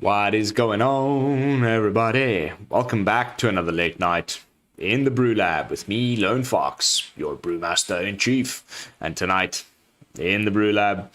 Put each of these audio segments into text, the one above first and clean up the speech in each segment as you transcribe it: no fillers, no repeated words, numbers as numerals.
What is going on, everybody? Welcome back to another late night in the BrewLab with me, Lone Fox, your Brewmaster-in-Chief. And tonight, in the BrewLab,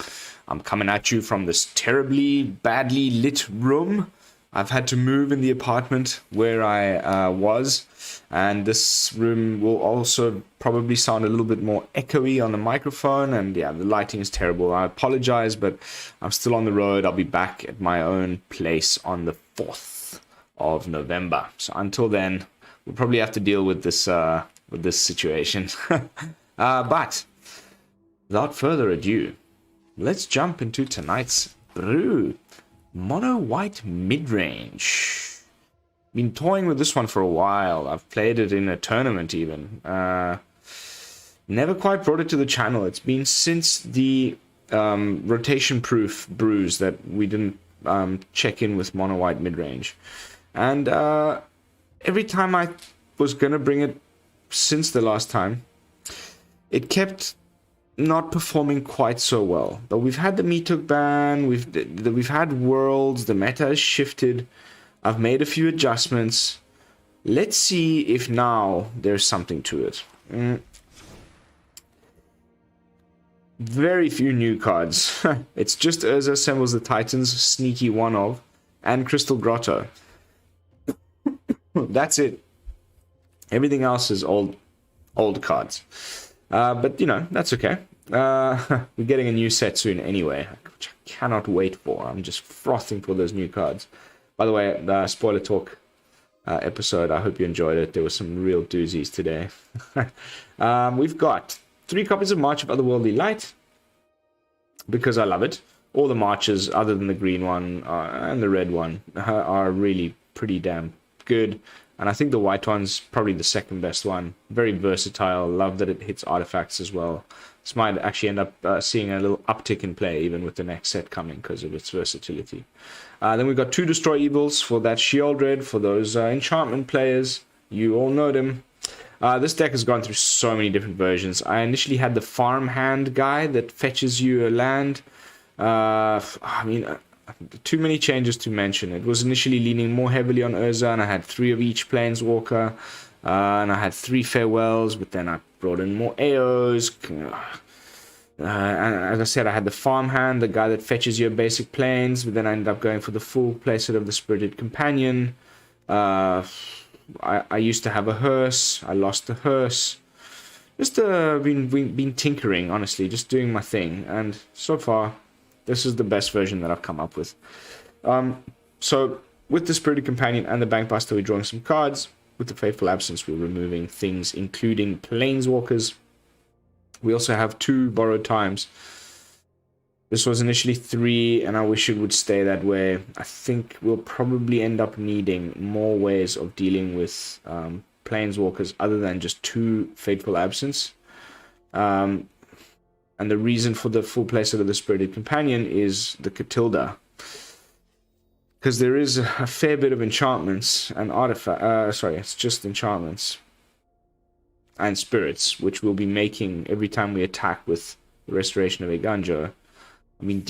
I'm coming at you from this terribly, badly lit room. I've had to move in the apartment where I was, and this room will also probably sound a little bit more echoey on the microphone, and yeah, the lighting is terrible. I apologize, but I'm still on the road. I'll be back at my own place on the 4th of November. So until then, we'll probably have to deal with this situation. But without further ado, let's jump into tonight's brew. Mono White Midrange. Been toying with this one for a while. I've played it in a tournament even. Never quite brought it to the channel. It's been since the rotation-proof brews that we didn't check in with Mono White Midrange. And every time I was going to bring it since the last time, it kept not performing quite so well. But we've had the Meathook ban, we've had Worlds, the meta has shifted. I've made a few adjustments. Let's see if now there's something to it. Very few new cards. It's just Urza assembles the Titans, sneaky one of, and Crystal Grotto. That's it. Everything else is old cards. But, you know, that's okay. We're getting a new set soon anyway, which I cannot wait for. I'm just frothing for those new cards. By the way, the spoiler talk episode, I hope you enjoyed it. There were some real doozies today. We've got 3 copies of March of Otherworldly Light, because I love it. All the Marches, other than the green one and the red one, are really pretty damn good. And I think the white one's probably the second best one. Very versatile. Love that it hits artifacts as well. This might actually end up seeing a little uptick in play even with the next set coming because of its versatility. Then we've got 2 Destroy Evils for that Shield Red for those enchantment players. You all know them. This deck has gone through so many different versions. I initially had the farmhand guy that fetches you a land. I mean, too many changes to mention. It was initially leaning more heavily on Urza, and I had 3 of each Planeswalker, and I had 3 Farewells, but then I brought in more AOs. And as I said, I had the farmhand, the guy that fetches your basic planes, but then I ended up going for the full playset of the Spirited Companion. I used to have a hearse. I lost the hearse. Just been tinkering, honestly, just doing my thing, and so far this is the best version that I've come up with. So with the Spirited Companion and the Bankbuster, we're drawing some cards. With the Fateful Absence, we're removing things, including Planeswalkers. We also have 2 Borrowed Times. This was initially 3, and I wish it would stay that way. I think we'll probably end up needing more ways of dealing with Planeswalkers other than just 2 Fateful Absence. And the reason for the full playset of the Spirited Companion is the Katilda. Because there is a fair bit of enchantments and artifacts. It's just enchantments and spirits, which we'll be making every time we attack with the Restoration of Eiganjo. I mean,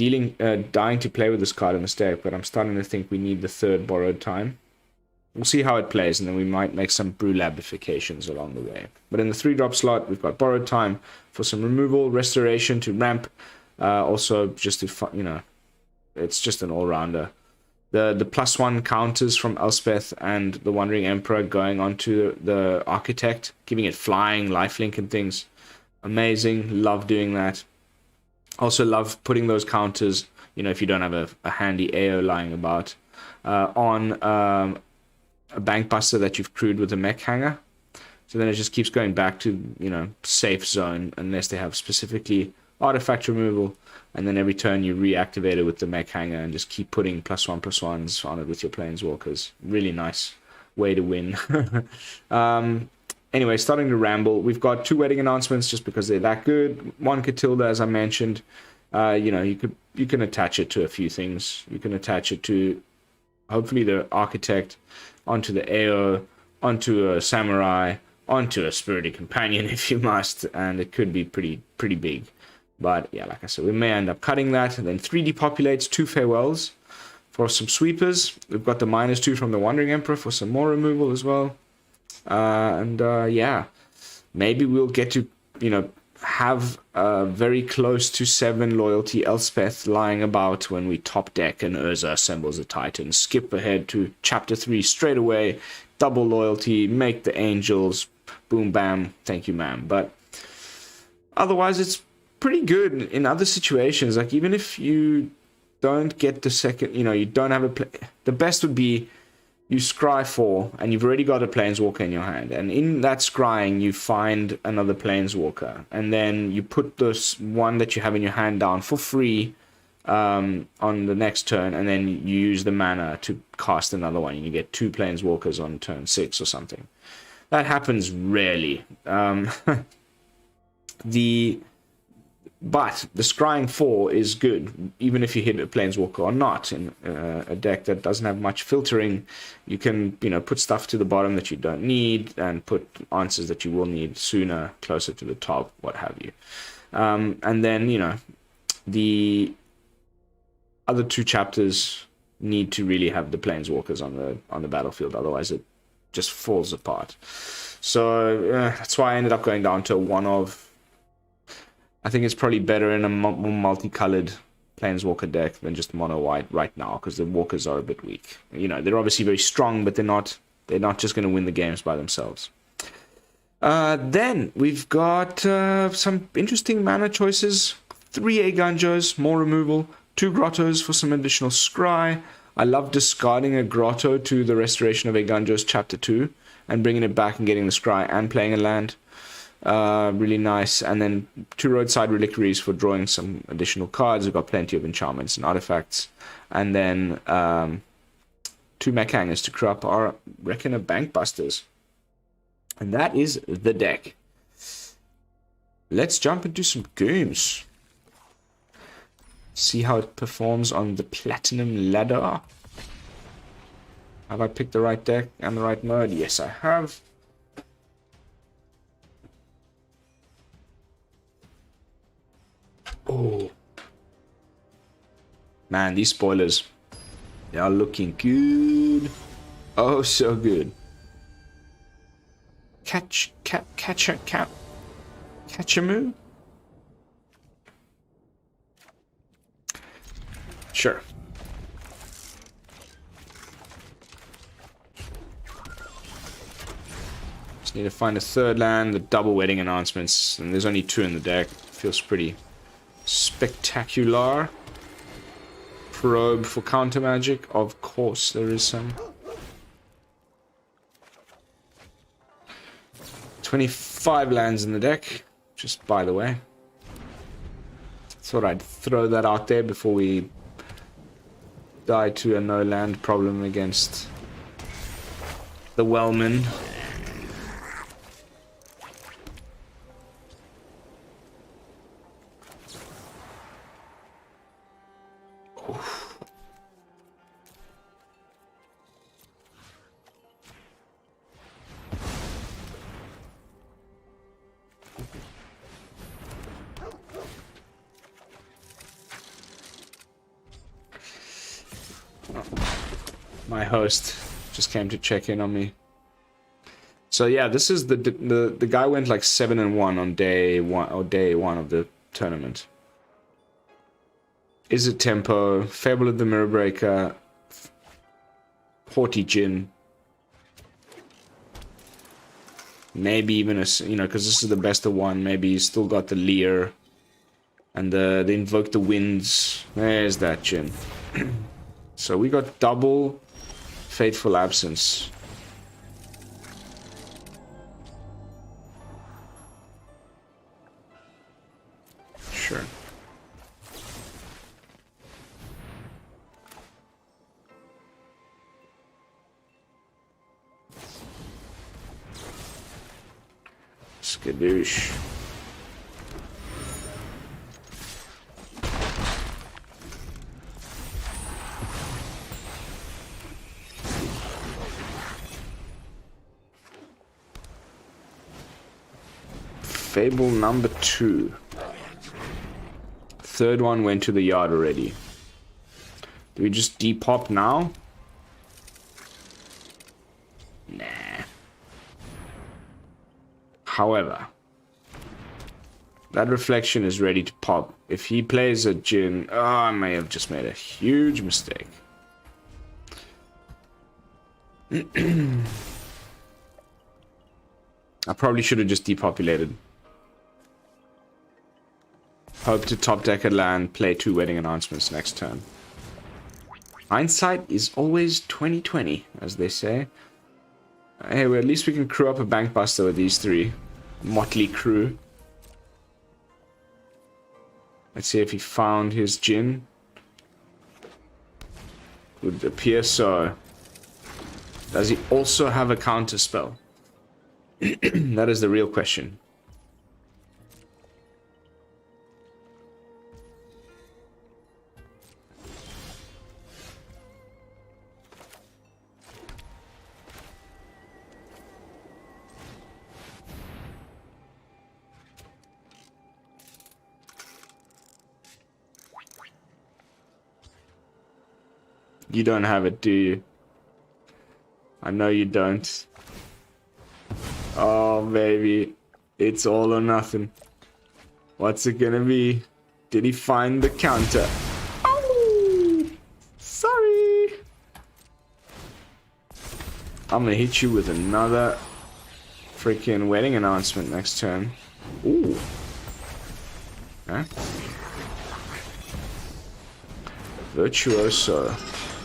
dying to play with this card in this deck, but I'm starting to think we need the 3rd Borrowed Time. We'll see how it plays, and then we might make some Brewlabifications along the way. But in the 3-drop slot, we've got Borrowed Time for some removal, Restoration to ramp. Also, just to, you know, it's just an all-rounder. The +1 counters from Elspeth and the Wandering Emperor going onto the Architect, giving it flying, lifelink and things. Amazing. Love doing that. Also love putting those counters, you know, if you don't have a handy AO lying about, on a Bankbuster that you've crewed with a Mech Hangar. So then it just keeps going back to, you know, safe zone unless they have specifically artifact removal. And then every turn you reactivate it with the Mech Hangar and just keep putting +1/+1s on it with your Planeswalkers. Really nice way to win. Anyway, starting to ramble. We've got 2 wedding announcements just because they're that good. 1 Katilda, as I mentioned. You know, you can attach it to a few things. You can attach it to hopefully the Architect, onto the AO, onto a Samurai, onto a Spirited Companion if you must, and it could be pretty big. But yeah, like I said, we may end up cutting that. And then 3 Depopulates, 2 Farewells for some sweepers. We've got the -2 from the Wandering Emperor for some more removal as well. Yeah, maybe we'll get to, have very close to 7 loyalty Elspeth lying about when we top deck and Urza assembles a Titan. Skip ahead to chapter 3 straight away, double loyalty, make the angels, boom bam, thank you ma'am. But otherwise it's pretty good in other situations. Like even if you don't get the second, you don't have a play, the best would be you scry 4 and you've already got a planeswalker in your hand, and in that scrying you find another planeswalker, and then you put this one that you have in your hand down for free on the next turn, and then you use the mana to cast another one and you get 2 planeswalkers on turn 6 or something. That happens rarely. But the scrying 4 is good, even if you hit a planeswalker or not. In a deck that doesn't have much filtering, you can, put stuff to the bottom that you don't need and put answers that you will need sooner, closer to the top, what have you. And then, the other 2 chapters need to really have the planeswalkers on the battlefield, otherwise it just falls apart. So that's why I ended up going down to a 1 of. I think it's probably better in a more multicolored planeswalker deck than just mono white right now, because the walkers are a bit weak. They're obviously very strong, but they're not just going to win the games by themselves. Then we've got some interesting mana choices. 3 Eiganjos, more removal, 2 Grottos for some additional scry. I love discarding a Grotto to the Restoration of Eiganjo's chapter 2 and bringing it back and getting the scry and playing a land. Really nice. And then 2 Roadside Reliquaries for drawing some additional cards. We've got plenty of enchantments and artifacts. And then 2 Mech Hangars to crew up our Reckoner Bankbusters. And that is the deck. Let's jump into some games. See how it performs on the Platinum ladder. Have I picked the right deck and the right mode? Yes, I have. Oh. Man, these spoilers. They are looking good. Oh, so good. Catch-a-moo? Sure. Just need to find a 3rd land, the double wedding announcements, and there's only 2 in the deck. Feels pretty spectacular. Probe for counter magic, of course there is some. 25 lands in the deck, just by the way. Thought I'd throw that out there before we die to a no land problem against the Wellman. My host just came to check in on me. So yeah, this is the guy went like 7-1 on day one of the tournament. Is it Tempo, Fable of the Mirror Breaker, Haughty Jin, maybe even a, because this is the best of 1. Maybe he's still got the Leer and the Invoke the Winds. There's that Jin. So we got double Fateful Absence. Sure. Skadoosh. Fable number 2. third one went to the yard already. Do we just depop now? Nah. However, that reflection is ready to pop. If he plays a Jin... Oh, I may have just made a huge mistake. I probably should have just depopulated. Hope to top deck a land, play 2 wedding announcements next turn. Hindsight is always 20/20, as they say. Hey, well, at least we can crew up a Bankbuster with these 3. Motley crew. Let's see if he found his Jin. Would appear so. Does he also have a counter spell? That is the real question. You don't have it, do you? I know you don't. Oh, baby. It's all or nothing. What's it gonna be? Did he find the counter? Oh! Sorry! I'm gonna hit you with another freaking wedding announcement next turn. Ooh. Huh? Virtuoso.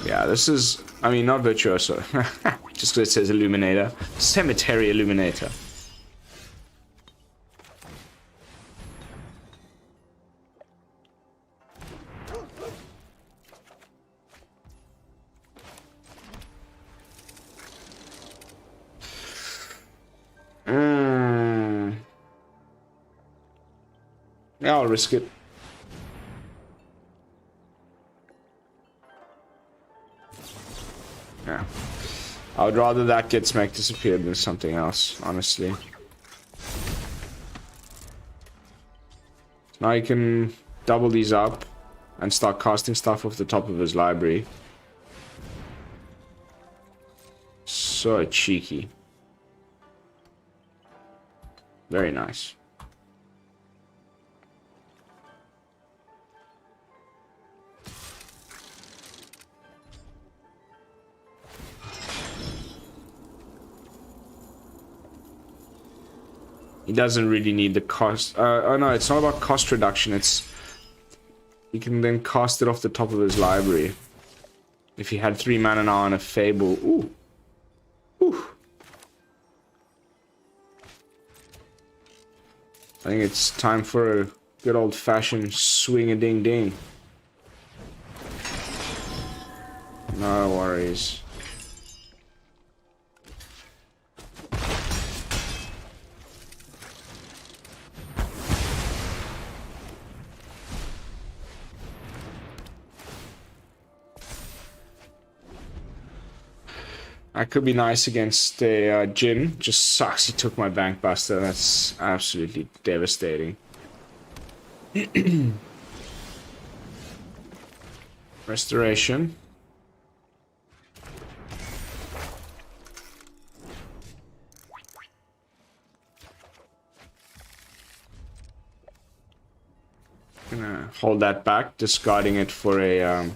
Yeah, this is... I mean, not Virtuoso. Just because it says Illuminator. Cemetery Illuminator. Yeah, I'll risk it. Yeah. I would rather that gets Mech disappeared than something else, honestly. Now you can double these up and start casting stuff off the top of his library. So cheeky. Very nice. He doesn't really need the cost. Oh no, it's not about cost reduction. It's... He can then cast it off the top of his library. If he had 3 mana now and a Fable. Ooh. Ooh. I think it's time for a good old-fashioned swing-a-ding-ding. No worries. That could be nice against a Jin. Just sucks he took my Bankbuster. That's absolutely devastating. Restoration. Gonna hold that back, discarding it for a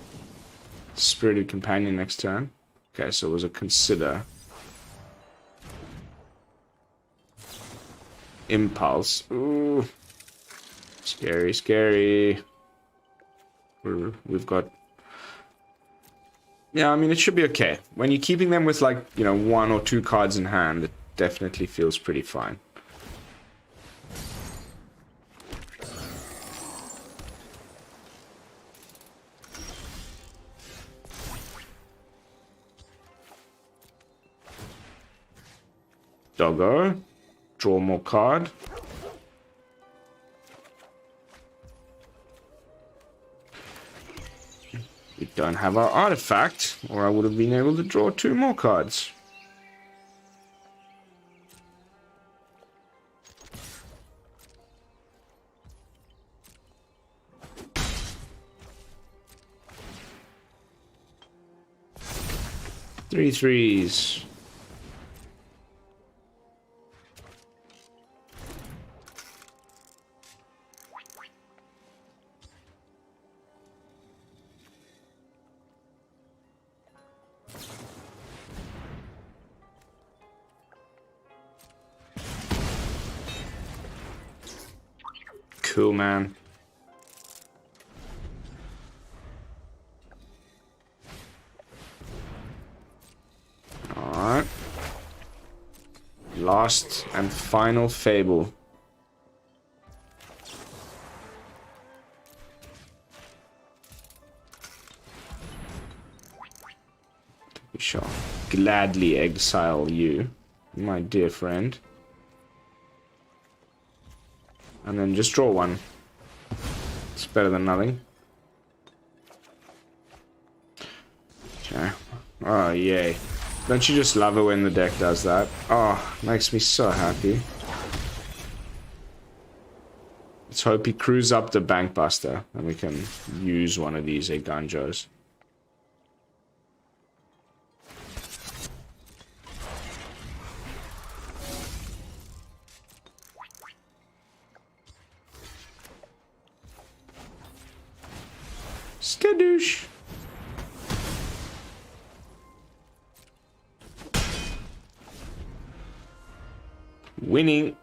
Spirited Companion next turn. Okay, so it was a consider. Impulse. Ooh. Scary, scary. We've got... Yeah, I mean, it should be okay. When you're keeping them with, like, you know, 1 or 2 cards in hand, it definitely feels pretty fine. Doggo. Draw more card. We don't have our artifact, or I would have been able to draw 2 more cards. Three threes. Cool, man. Alright. Last and final fable. We shall gladly exile you, my dear friend. And then just draw one. It's better than nothing. Okay. Oh, yay. Don't you just love it when the deck does that? Oh, makes me so happy. Let's hope he crews up the Bankbuster and we can use one of these Eiganjos. Skadoosh. Winning.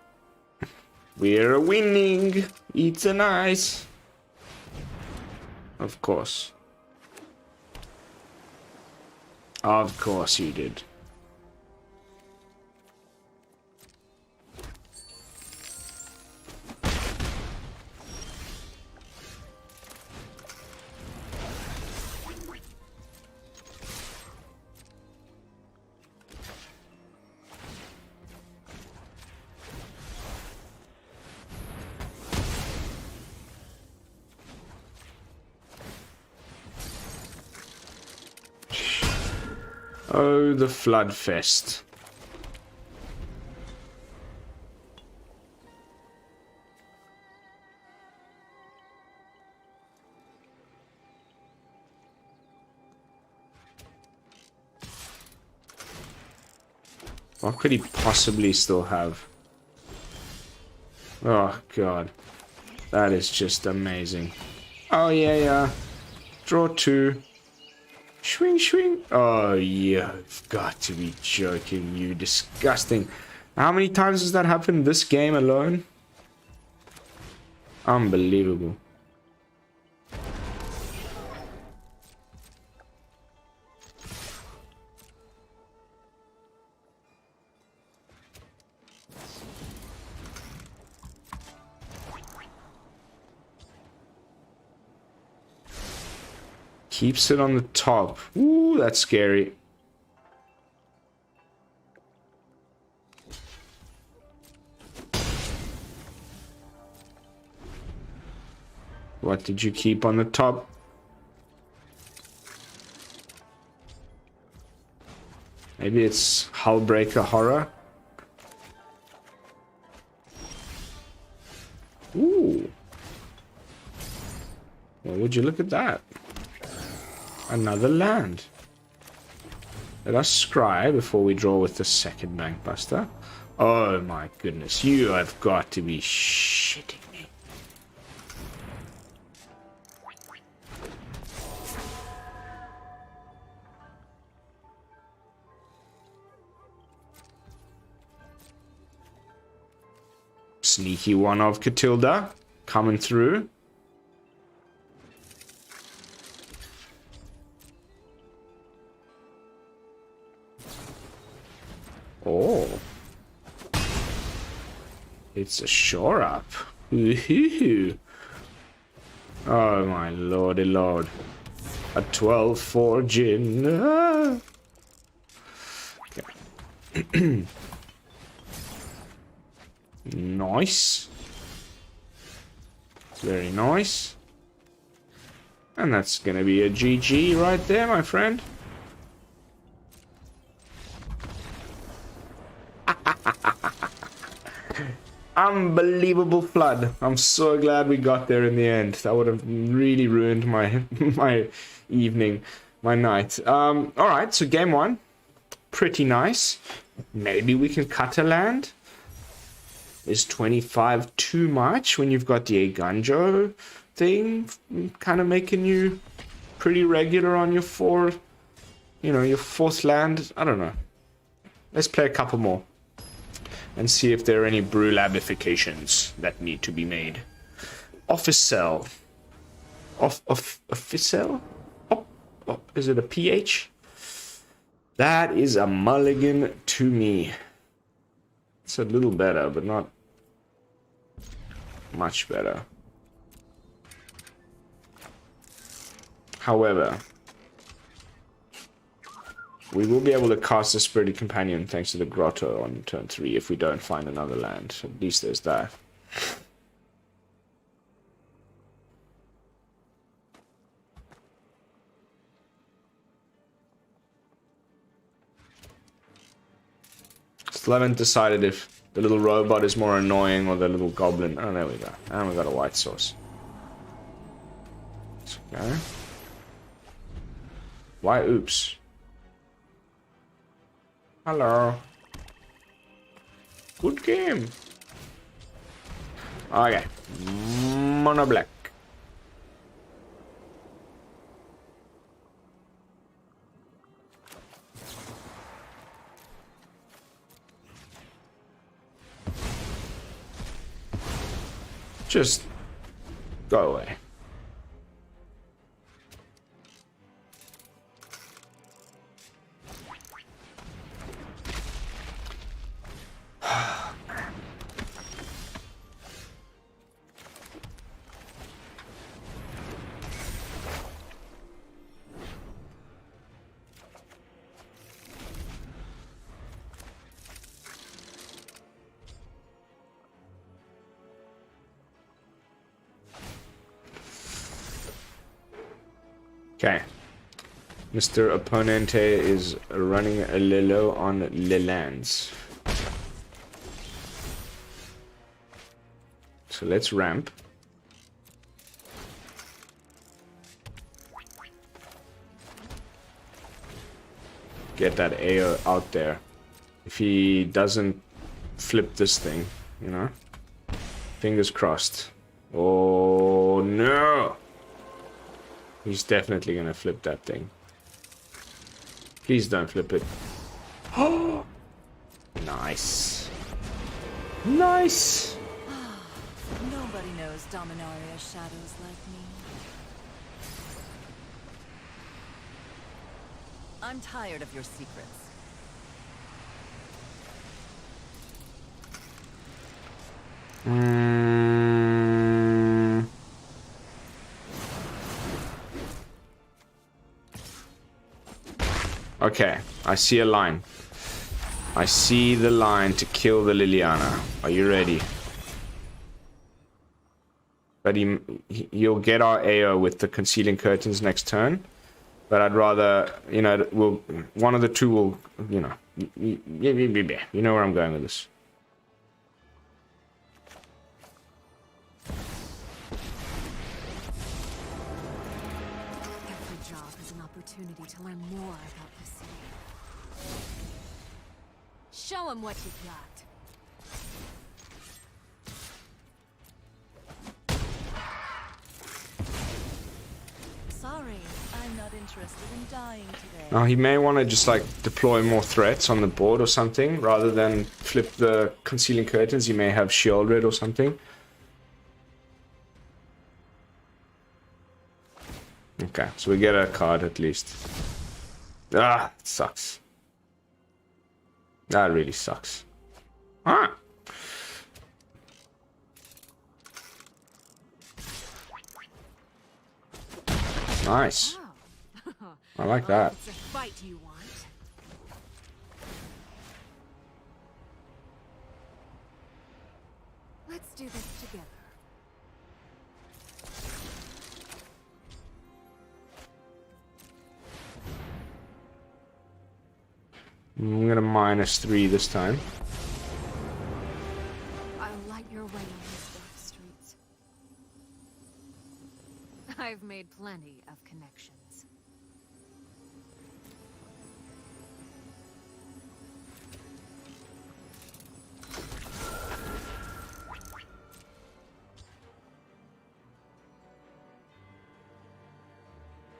We're winning. It's a nice. Of course. Of course you did. Oh, the Floodfest. What could he possibly still have? Oh, God. That is just amazing. Oh, yeah. Draw two. Swing, swing. Oh, you've got to be joking, you disgusting. How many times has that happened this game alone? Unbelievable. Keeps it on the top. Ooh, that's scary. What did you keep on the top? Maybe it's Hullbreaker Horror. Ooh. Well, would you look at that? Another land. Let us scry before we draw with the second Bankbuster. Oh my goodness, you have got to be shitting me. Sneaky one of Katilda coming through. Oh. It's a shore up. Woohoo. Oh my lordy lord. A 12-4 gin. Ah. Okay. Nice. Very nice. And that's gonna be a GG right there, my friend. Unbelievable flood. I'm so glad we got there in the end. That would have really ruined my my evening, my night. Alright, so game one. pretty nice. Maybe we can cut a land. Is 25 too much when you've got the Eiganjo thing kind of making you pretty regular on your your fourth land? I don't know. Let's play a couple more and see if there are any BrewLabifications that need to be made. Office cell. Office cell? Oh, is it a PH? That is a mulligan to me. It's a little better, but not much better. However, we will be able to cast the Spirited Companion thanks to the Grotto on turn 3 if we don't find another land. At least there's that. Still haven't decided if the little robot is more annoying or the little goblin. Oh, there we go. And we got a white source. Okay. Why oops? Hello. Good game. Okay. Mono black. Just go away. Okay. Mr. Opponente is running a little on the lands. So let's ramp. Get that AO out there. If he doesn't flip this thing, you know? Fingers crossed. Oh no! He's definitely gonna flip that thing. Please don't flip it. Oh! Nice. Nice! Nobody knows Dominaria's shadows like me. I'm tired of your secrets. Okay, I see a line. I see the line to kill the Liliana. Are you ready? But you'll get our AO with the Concealing Curtains next turn. But I'd rather, you know, one of the two will, you know, you know where I'm going with this. Every job is an opportunity to learn more about the city. Show him what you've got. Sorry, I'm not interested in dying today. Now he may want to just like deploy more threats on the board or something rather than flip the Concealing Curtains. He may have Shieldred or something. Okay, so we get a card at least. Ah, it sucks. That really sucks. Ah. Nice. I like that. It's a fight you want. Let's do this together. I'm gonna -3 this time. I'll light your way on these dark streets. I've made plenty of connections.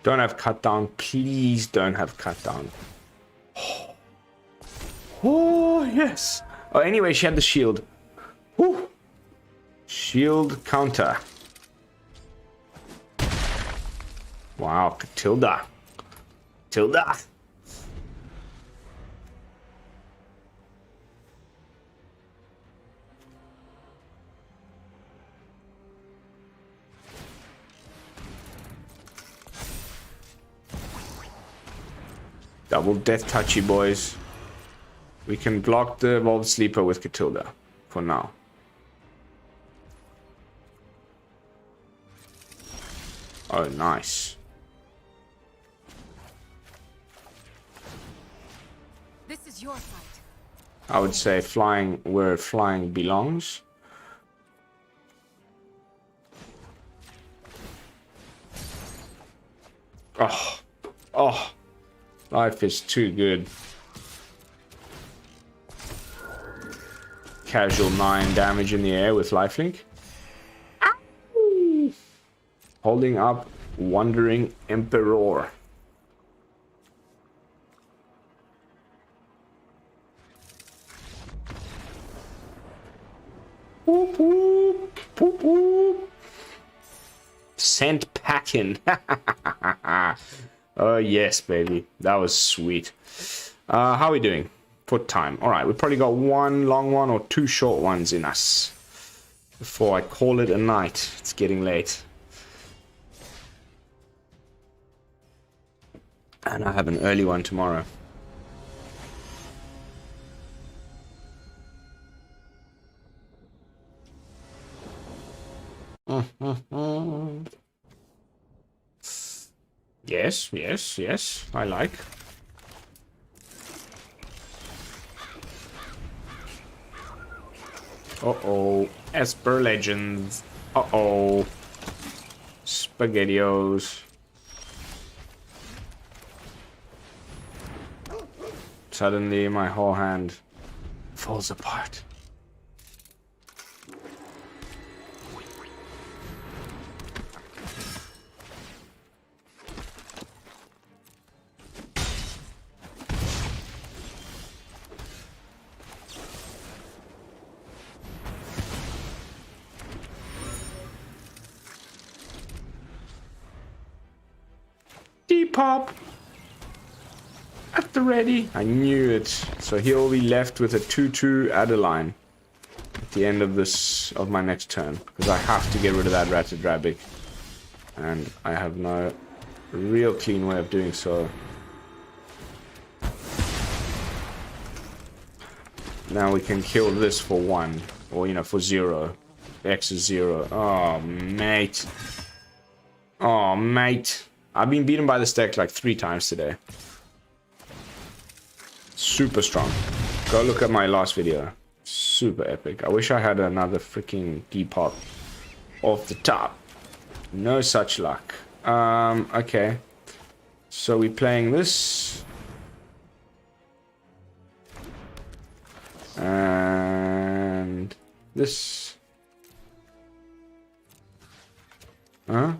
Don't have cut down. Please don't have cut down. Oh, yes. Oh, anyway, she had the shield. Whew. Shield counter. Wow, Katilda. Katilda. Double death touchy, boys. We can block the Evolved Sleeper with Katilda for now. Oh, nice. This is your fight. I would say flying where flying belongs. Oh, oh, life is too good. Casual 9 damage in the air with lifelink. Ow! Holding up Wandering Emperor. Whoop, whoop, whoop, whoop. Sent packing. Oh yes, baby. That was sweet. How are we doing? Foot time. Alright, we've probably got one long one or two short ones in us before I call it a night. It's getting late. And I have an early one tomorrow. Yes, yes, yes. I like. Uh-oh. Esper Legends. Uh-oh. SpaghettiOs. Suddenly my whole hand falls apart. Depop at the ready. I knew it. So he'll be left with a 2/2 Adeline at the end of my next turn, because I have to get rid of that Ratted Rabbit, and I have no real clean way of doing so. Now we can kill this for 1, or for 0. X is 0. Oh mate. Oh mate. I've been beaten by this deck like 3 times today. Super strong. Go look at my last video. Super epic. I wish I had another freaking Depop off the top. No such luck. Okay. So we're playing this. And this. Huh?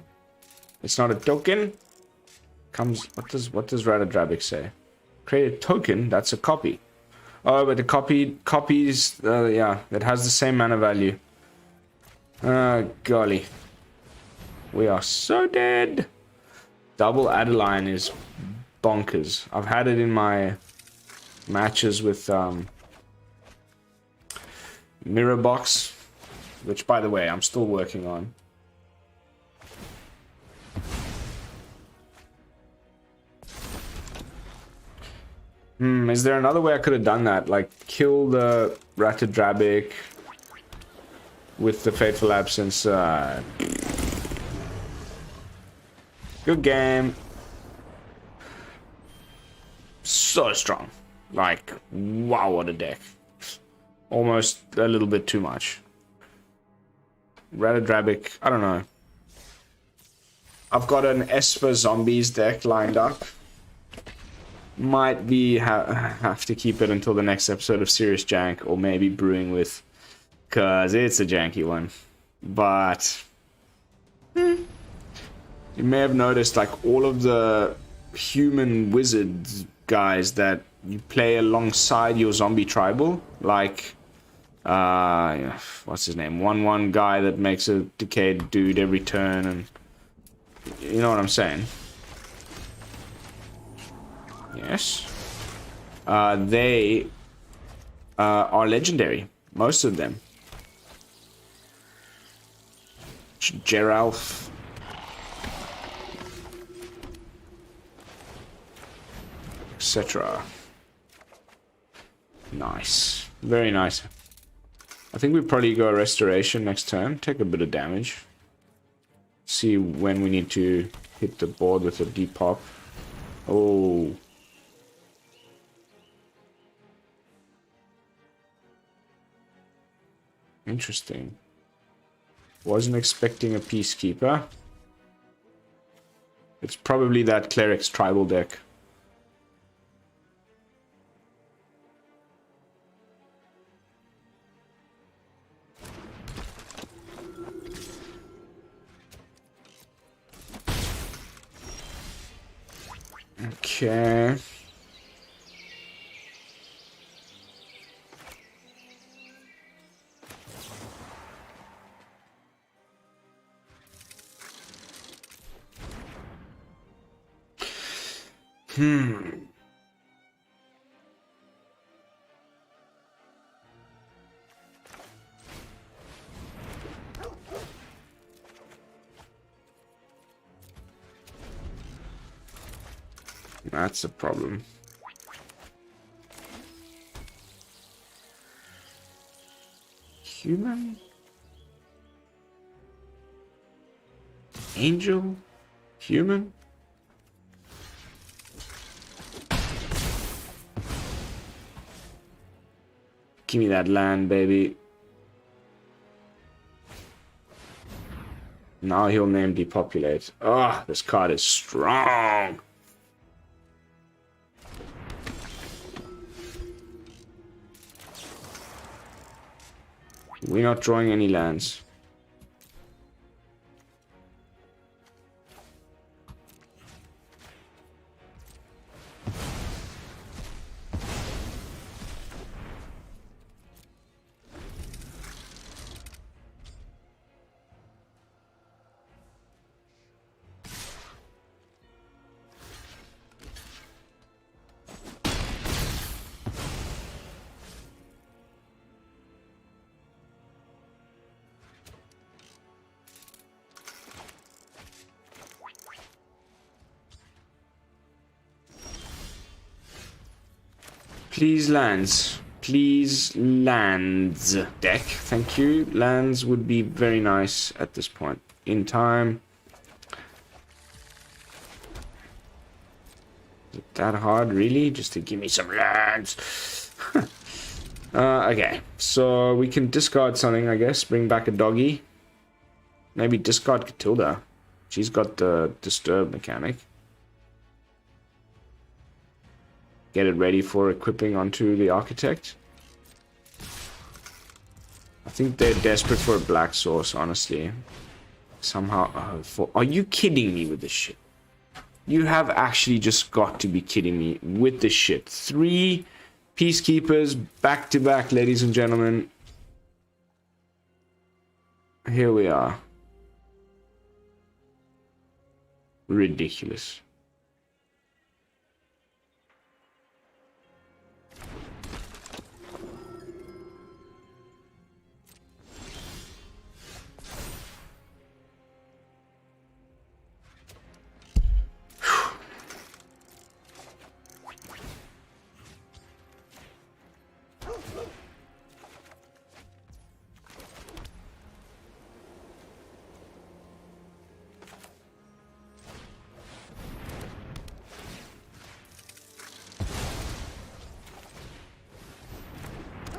It's not a token. Comes. What does Ratted Rabbit say? Create a token. That's a copy. Oh, but the copies. Yeah, it has the same mana value. Golly. We are so dead. Double Adeline is bonkers. I've had it in my matches with Mirror Box, which, by the way, I'm still working on. Is there another way I could have done that? Like, kill the Ratted Rabbit with the Fateful Absence. Good game. So strong. Like, wow, what a deck. Almost a little bit too much. Ratted Rabbit, I don't know. I've got an Esper Zombies deck lined up. Might be have to keep it until the next episode of Serious Jank, or maybe Brewing with, cause it's a janky one. But You may have noticed, like, all of the human wizards guys that you play alongside your zombie tribal, like, what's his name? 1/1 guy that makes a decayed dude every turn, and you know what I'm saying? Yes. They are legendary. Most of them. Geralf. Etc. Nice. Very nice. I think we probably go Restoration next turn. Take a bit of damage. See when we need to hit the board with a Depop. Oh. Interesting. Wasn't expecting a Peacekeeper. It's probably that Cleric's tribal deck. Okay. That's a problem. Human? Angel? Human? Give me that land, baby. Now he'll name Depopulate. Ah, this card is strong. We're not drawing any lands. Please lands. Please lands. Deck, thank you. Lands would be very nice at this point in time. Is it that hard, really? Just to give me some lands? Okay, so we can discard something, I guess. Bring back a doggy. Maybe discard Katilda. She's got the disturb mechanic. Get it ready for equipping onto the Architect. I think they're desperate for a black source, honestly. Somehow. Are you kidding me with this shit? You have actually just got to be kidding me with this shit. 3 Peacekeepers back to back, ladies and gentlemen. Here we are. Ridiculous.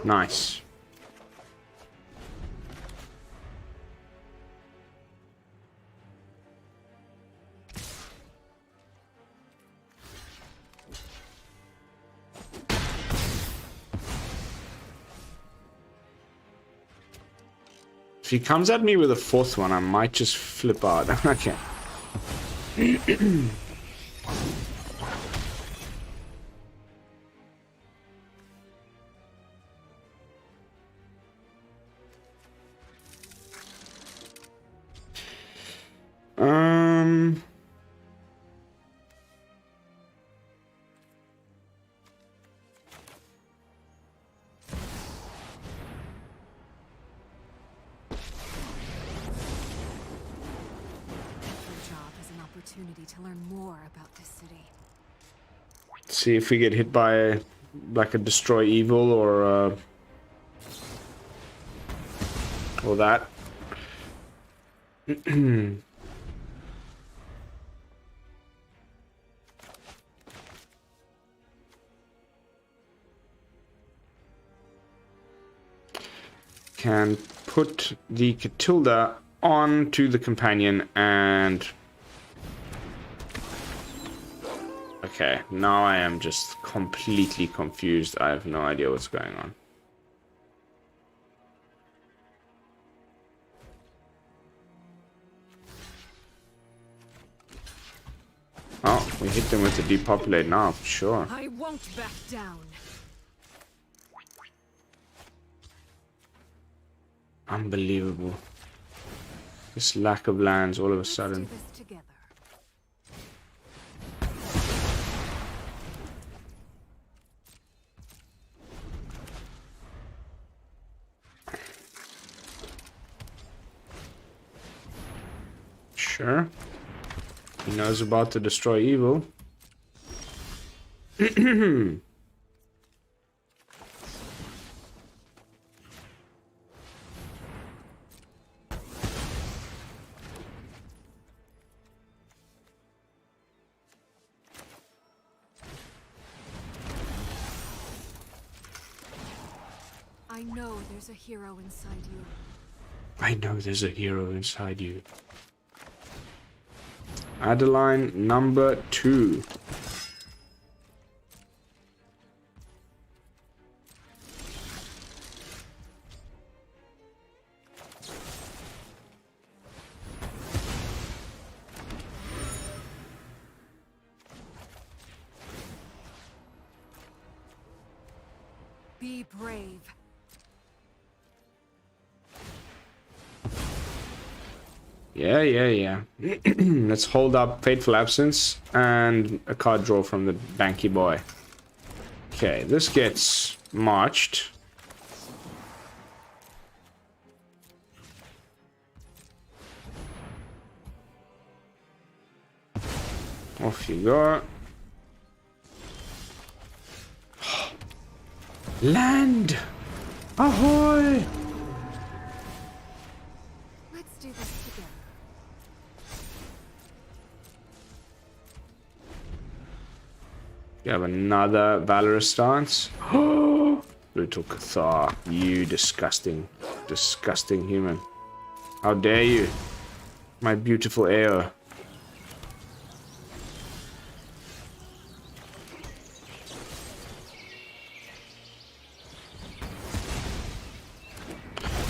Nice. If he comes at me with a 4th one, I might just flip out. Okay. To learn more about this city. See if we get hit by like a destroy evil or that. Can put the Katilda onto the companion and okay, now I am just completely confused. I have no idea what's going on. Oh, we hit them with the Depopulate now, for sure. I won't back down. Unbelievable. This lack of lands all of a sudden. Sure. He knows about to destroy evil. I know there's a hero inside you. I know there's a hero inside you. Adeline number 2. Be brave. Yeah. Let's hold up Fateful Absence and a card draw from the Banky Boy. Okay, this gets marched. Off you go. Land! Ahoy! Let's do this together. You have another Valorous stance. Brutal Cathar. You disgusting, disgusting human. How dare you? My beautiful AO.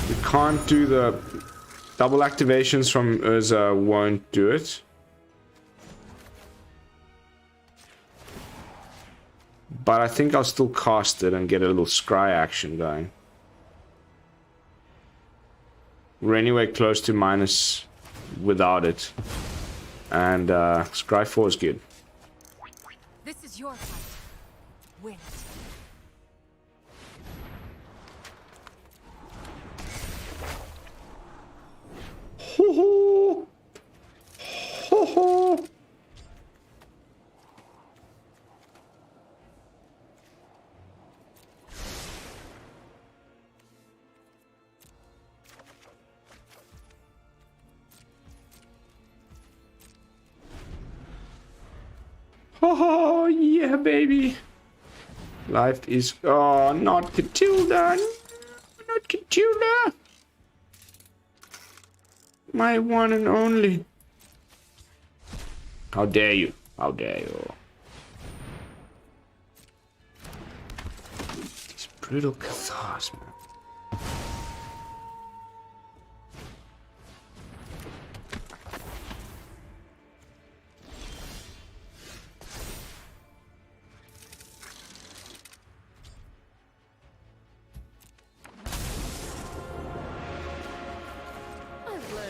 We can't do the double activations from Urza, won't do it. But I think I'll still cast it and get a little scry action going. We're anyway close to minus without it. And scry 4 is good. This is your fight. Win it. Ho ho! Ho ho! Oh, yeah, baby. Life is... Oh, not Katilda. Not Katilda. My one and only. How dare you? How dare you? These brutal Cathars, man.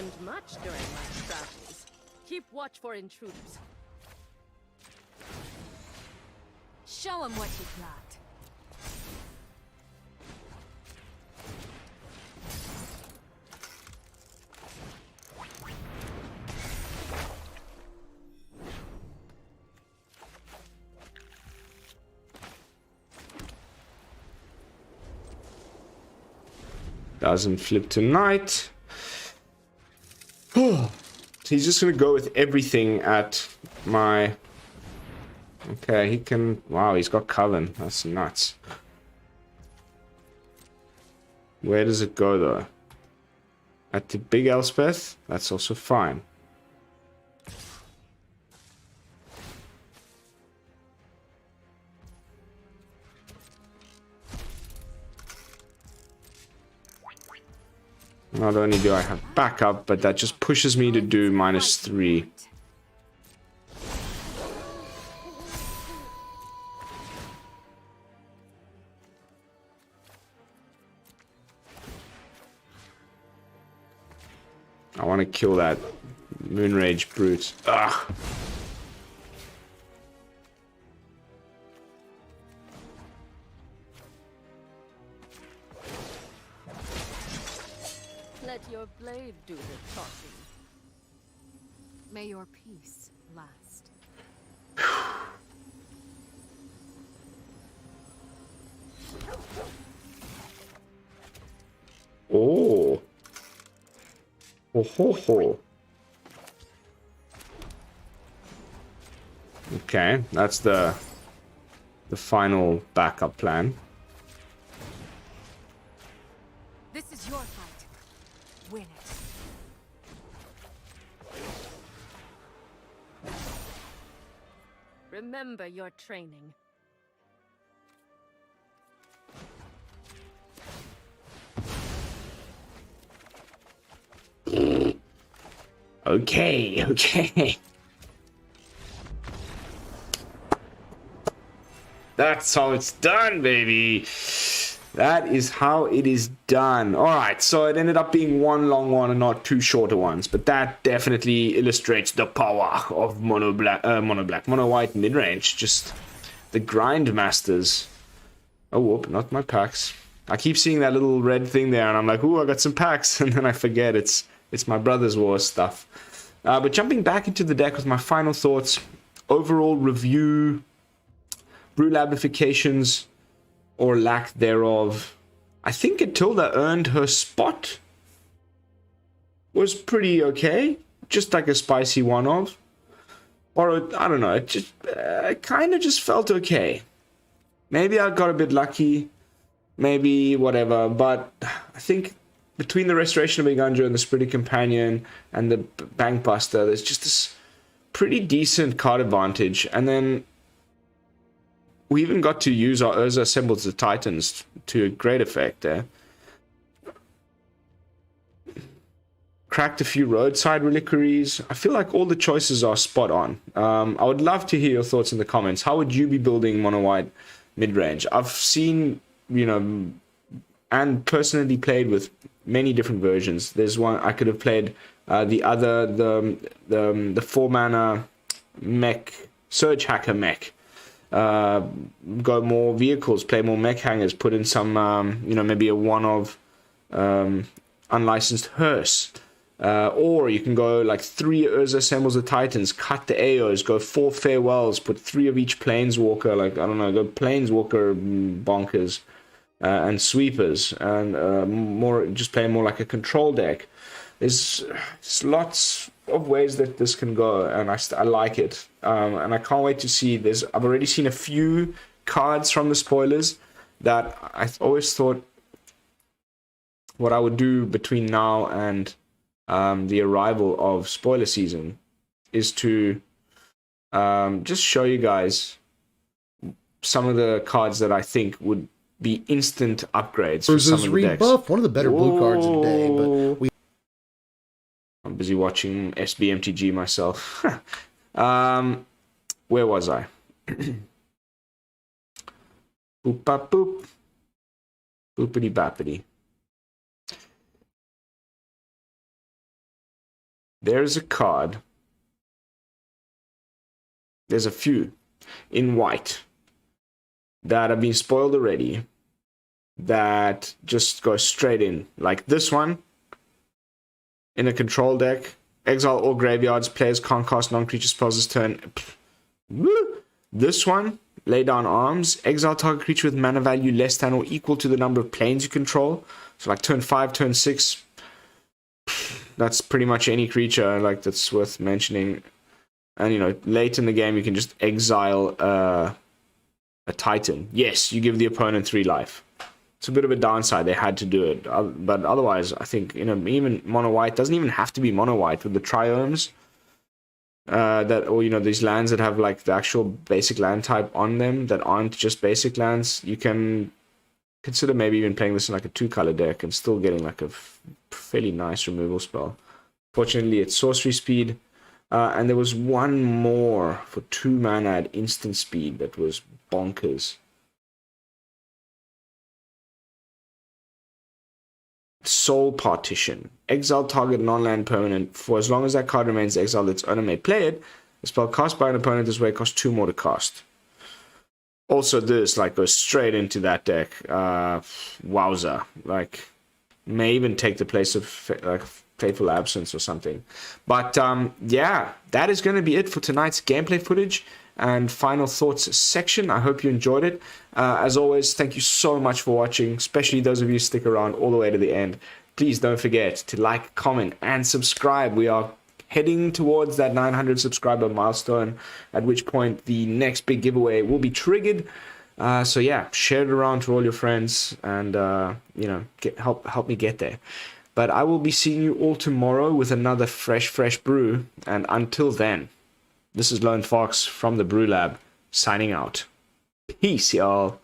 learned much during my travels. Keep watch for intruders. Show him what you got. Doesn't flip tonight. So he's just gonna go with everything at my... Okay, he can... Wow, he's got Coven. That's nuts. Where does it go, though? At the big Elspeth? That's also fine. Not only do I have backup, but that just pushes me to do -3. I want to kill that Moonrage brute. Ugh. Let your blade do the talking. May your peace last. Oh. Oh ho ho. Okay, that's the final backup plan. This is your fight. Win it. Remember your training. Okay, okay. That's how it's done, baby. That is how it is done. Alright, so it ended up being one long one and not two shorter ones. But that definitely illustrates the power of mono white mid-range. Just the grind masters. Oh, whoop, not my packs. I keep seeing that little red thing there and I'm like, ooh, I got some packs. And then I forget it's my Brothers War stuff. But jumping back into the deck with my final thoughts. Overall review. BrewLabifications or lack thereof. I think Katilda earned her spot. Was pretty okay. Just like a spicy one-off. Or, I don't know, it just kind of just felt okay. Maybe I got a bit lucky. Maybe whatever. But I think between the Restoration of Eiganjo and the Spirited Companion and the Bankbuster, there's just this pretty decent card advantage. And then we even got to use our Urza Assembles the Titans to a great effect there. Cracked a few Roadside Reliquaries. I feel like all the choices are spot on. I would love to hear your thoughts in the comments. How would you be building mono white mid-range? I've seen, you know, and personally played with many different versions. There's one I could have played the 4-mana mech, Surge Hacker mech. Go more vehicles, play more Mech Hangars, put in some, you know, maybe a one of unlicensed hearse. Or you can go like 3 Urza Assembles the Titans, cut the AOs, go 4 Farewells, put 3 of each Planeswalker, like, I don't know, go Planeswalker bonkers, and Sweepers, and more, just play more like a control deck. There's lots of ways that this can go, and I like it, and I can't wait to see this. I've already seen a few cards from the spoilers that I always thought what I would do between now and the arrival of spoiler season is to just show you guys some of the cards that I think would be instant upgrades for some of the decks. Rebuff, one of the better blue cards today, but I'm busy watching SBMTG myself. Where was I? Boop bop boop. Boopity boppity. there's a card. There's a few in white that have been spoiled already that just go straight in. Like this one in a control deck. Exile all graveyards. Players can't cast non-creature spells this turn. This one, lay down arms. Exile target creature with mana value less than or equal to the number of planes you control. So like turn 5, turn 6. That's pretty much any creature like that's worth mentioning. And you know, late in the game you can just exile a Titan. Yes, you give the opponent 3 life. It's a bit of a downside. They had to do it, but otherwise, I think, you know, even mono white doesn't even have to be mono white with the triomes. Or you know, these lands that have like the actual basic land type on them that aren't just basic lands. You can consider maybe even playing this in like a 2-color deck and still getting like a fairly nice removal spell. Fortunately, it's sorcery speed, and there was one more for 2 mana at instant speed that was bonkers. Soul Partition. Exile target non-land permanent. For as long as that card remains exiled, its owner may play it. A spell cast by an opponent this way costs 2 more to cast. Also, this like goes straight into that deck. Wowza. Like, may even take the place of like Fateful Absence or something. But yeah, that is going to be it for tonight's gameplay footage and final thoughts section. I hope you enjoyed it. As always, thank you so much for watching, especially those of you who stick around all the way to the end. Please don't forget to like, comment, and subscribe. We are heading towards that 900 subscriber milestone, at which point the next big giveaway will be triggered. So yeah, share it around to all your friends and you know, help me get there. But I will be seeing you all tomorrow with another fresh brew. And until then, this is Lone Fox from the BrewLab, signing out. Peace, y'all.